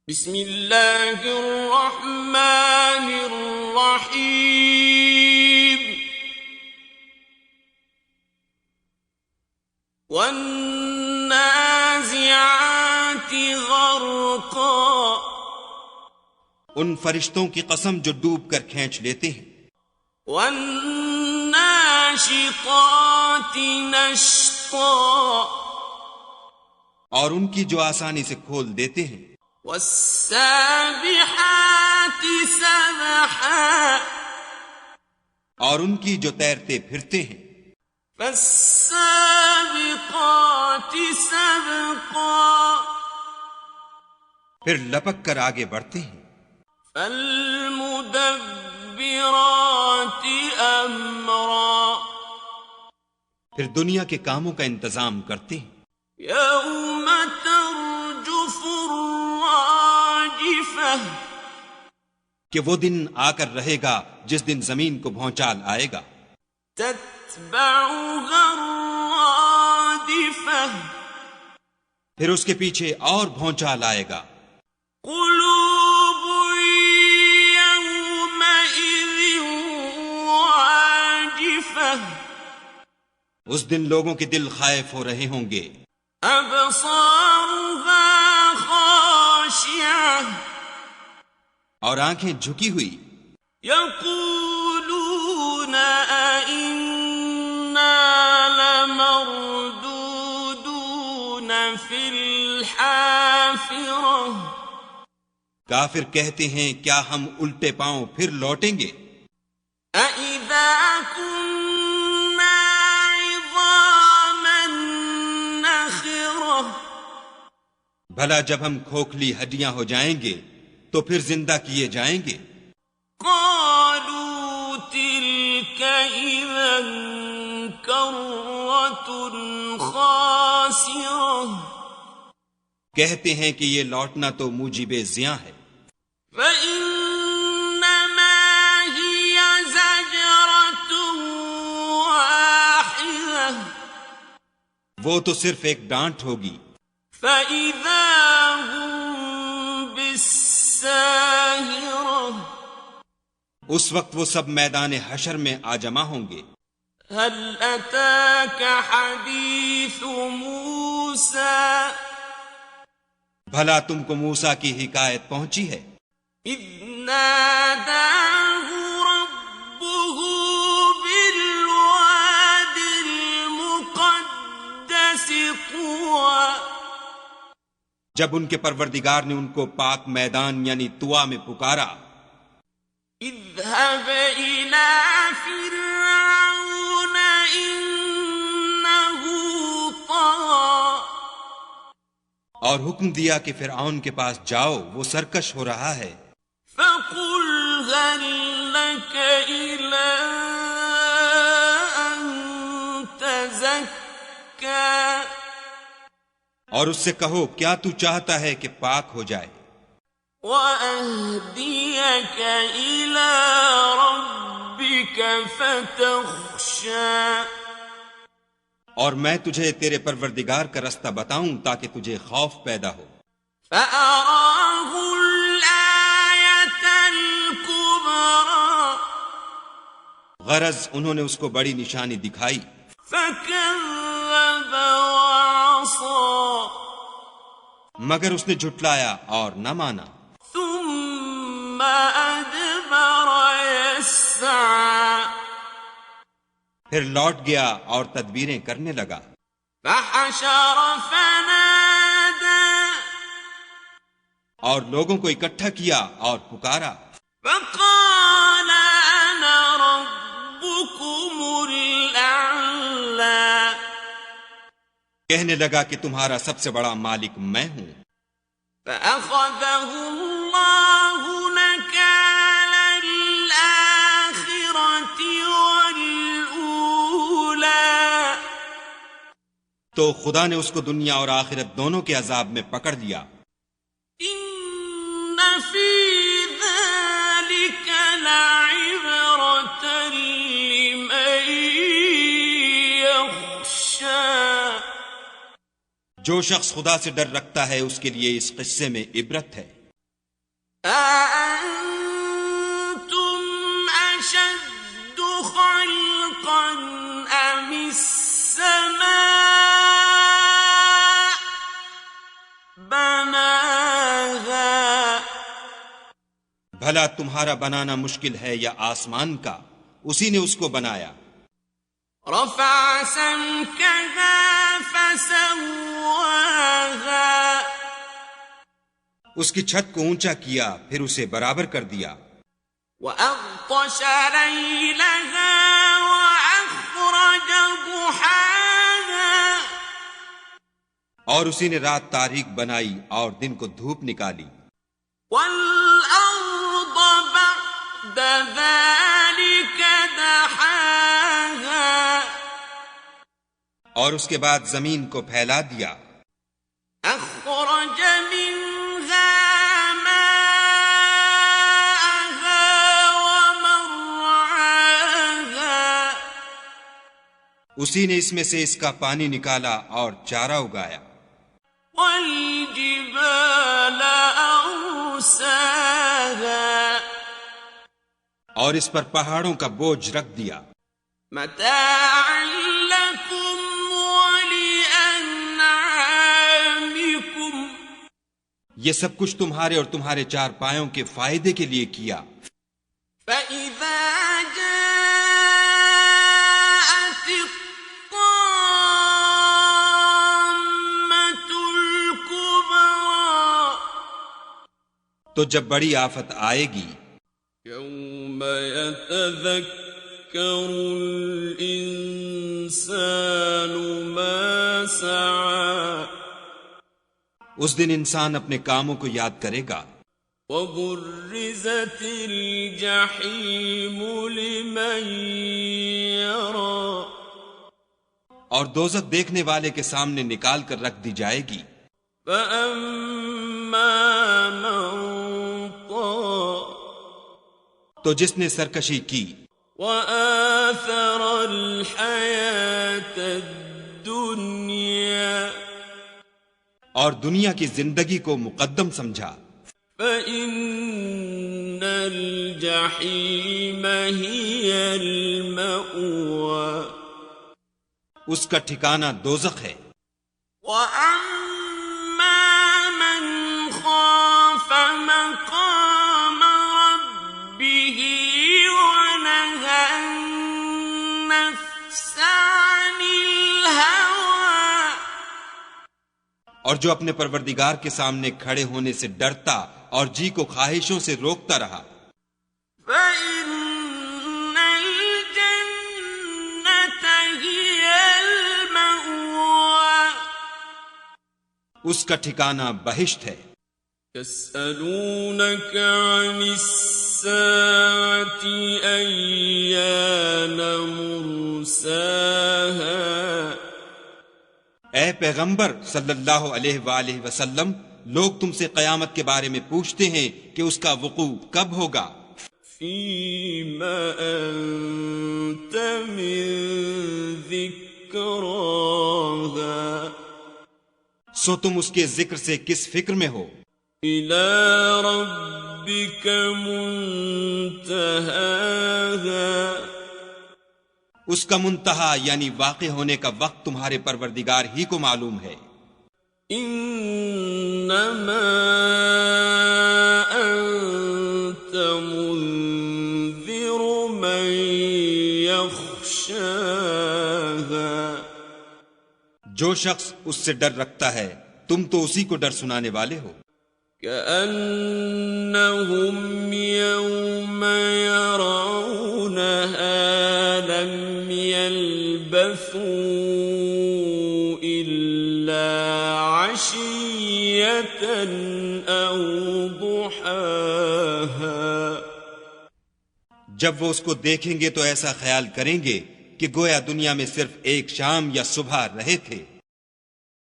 بسم اللہ الرحمن الرحیم والنازعات غرقا، ان فرشتوں کی قسم جو ڈوب کر کھینچ لیتے ہیں، والناشطات نشطا، اور ان کی جو آسانی سے کھول دیتے ہیں، والسابحات سبحا، اور ان کی جو تیرتے پھرتے ہیں، فالسابقات سبقا، پھر لپک کر آگے بڑھتے ہیں، فالمدبرات امرا، پھر دنیا کے کاموں کا انتظام کرتے ہیں، یوم ترجف الراجفہ، کہ وہ دن آ کر رہے گا جس دن زمین کو بھونچال آئے گا، تتبعها الرادفہ، پھر اس کے پیچھے اور بھونچال آئے گا، قلوب یومئذ واجفہ، اس دن لوگوں کے دل خائف ہو رہے ہوں گے، ابصارها خاشعہ، اور آنکھیں جھکی ہوئی، یقولون ائنا لمردودون فی الحافرہ، کافر کہتے ہیں کیا ہم الٹے پاؤں پھر لوٹیں گے، اَإِذَا كُنَّا عِظَامًا نَخِرَةً، بھلا جب ہم کھوکھلی ہڈیاں ہو جائیں گے تو پھر زندہ کیے جائیں گے، قَالُوا تِلْكَ إِذًا كَرَّةٌ خَاسِرَةٌ، کہتے ہیں کہ یہ لوٹنا تو موجب زیاں ہے، فَإِنَّمَا هِيَ زَجْرَةٌ وَاحِدَةٌ، وہ تو صرف ایک ڈانٹ ہوگی، فَإِذَا هُمْ بِالسَّاهِرَةِ، اس وقت وہ سب میدان حشر میں آ جمع ہوں گے، هَلْ أَتَاكَ حَدِيثُ مُوسَىٰ، بھلا تم کو موسیٰ کی حکایت پہنچی ہے، إِذْ نَادَاهُ رَبُّهُ بِالْوَادِ الْمُقَدَّسِ طُوًى، جب ان کے پروردگار نے ان کو پاک میدان یعنی طویٰ میں پکارا، اذهب إلى فرعون إنه طغى، اور حکم دیا کہ فرعون کے پاس جاؤ وہ سرکش ہو رہا ہے، فقل هل لك إلى أن تزكى، اور اس سے کہو کیا تو چاہتا ہے کہ پاک ہو جائے، وأهديك إلى ربك فتخشى، اور میں تجھے تیرے پروردگار کا رستہ بتاؤں تاکہ تجھے خوف پیدا ہو، فأراه الآية الكبرى، غرض انہوں نے اس کو بڑی نشانی دکھائی، فكذب وعصى، مگر اس نے جھٹلایا اور نہ مانا، ثم أدبر يسعى، پھر لوٹ گیا اور تدبیریں کرنے لگا، فحشر فنادى، اور لوگوں کو اکٹھا کیا اور پکارا، فقال أنا ربكم الأعلى، کہنے لگا کہ تمہارا سب سے بڑا مالک میں ہوں، فأخذه الله نكال الآخرة والأولى، تو خدا نے اس کو دنیا اور آخرت دونوں کے عذاب میں پکڑ لیا، إن في ذلك لعبرة لمن يخشى، جو شخص خدا سے ڈر رکھتا ہے اس کے لیے اس قصے میں عبرت ہے، أأنتم أشد خلقا أم السماء بناها بھلا تمہارا بنانا مشکل ہے یا آسمان کا؟ اسی نے اس کو بنایا۔ رفع سمكها فسواها اس کی چھت کو اونچا کیا پھر اسے برابر کر دیا۔ وأغطش ليلها وأخرج ضحاها اور اسی نے رات تاریک بنائی اور دن کو دھوپ نکالی۔ والأرض بعد ذلك دحاها اور اس کے بعد زمین کو پھیلا دیا۔ أخرج منها ماءها ومرعاها اسی نے اس میں سے اس کا پانی نکالا اور چارہ اگایا۔ والجبال أرساها اور اس پر پہاڑوں کا بوجھ رکھ دیا۔ متاعا لكم ولأنعامكم یہ سب کچھ تمہارے اور تمہارے چار پایوں کے فائدے کے لیے کیا۔ فإذا جاءت الطامة الكبرى تو جب بڑی آفت آئے گی، يوم يتذكر الإنسان ما سعى اس دن انسان اپنے کاموں کو یاد کرے گا۔ وبرزت الجحيم لمن يرى اور دوزخ دیکھنے والے کے سامنے نکال کر رکھ دی جائے گی۔ فأما من طغى تو جس نے سرکشی کی وآثر الحياة الدنيا اور دنیا کی زندگی کو مقدم سمجھا، فإن الجحيم هي المأوى اس کا ٹھکانہ دوزخ ہے۔ وأما من خاف مقام ربه ونهى النفس عن الهوى اور جو اپنے پروردگار کے سامنے کھڑے ہونے سے ڈرتا اور جی کو خواہشوں سے روکتا رہا، فإن الجنة هي المأوى اس کا ٹھکانہ بہشت ہے۔ يسألونك عن الساعة أيان مرساها اے پیغمبر صلی اللہ علیہ وآلہ وسلم، لوگ تم سے قیامت کے بارے میں پوچھتے ہیں کہ اس کا وقوع کب ہوگا۔ فيما أنت من ذكراها سو تم اس کے ذکر سے کس فکر میں ہو؟ إلى ربك منتهاها اس کا منتہا یعنی واقع ہونے کا وقت تمہارے پروردگار ہی کو معلوم ہے۔ إنما أنت منذر من يخشاها جو شخص اس سے ڈر رکھتا ہے تم تو اسی کو ڈر سنانے والے ہو۔ كأنهم يوم يرونها لم يلبثوا إلا عشية أو ضحاها جب وہ اس کو دیکھیں گے تو ایسا خیال کریں گے کہ گویا دنیا میں صرف ایک شام یا صبح رہے تھے۔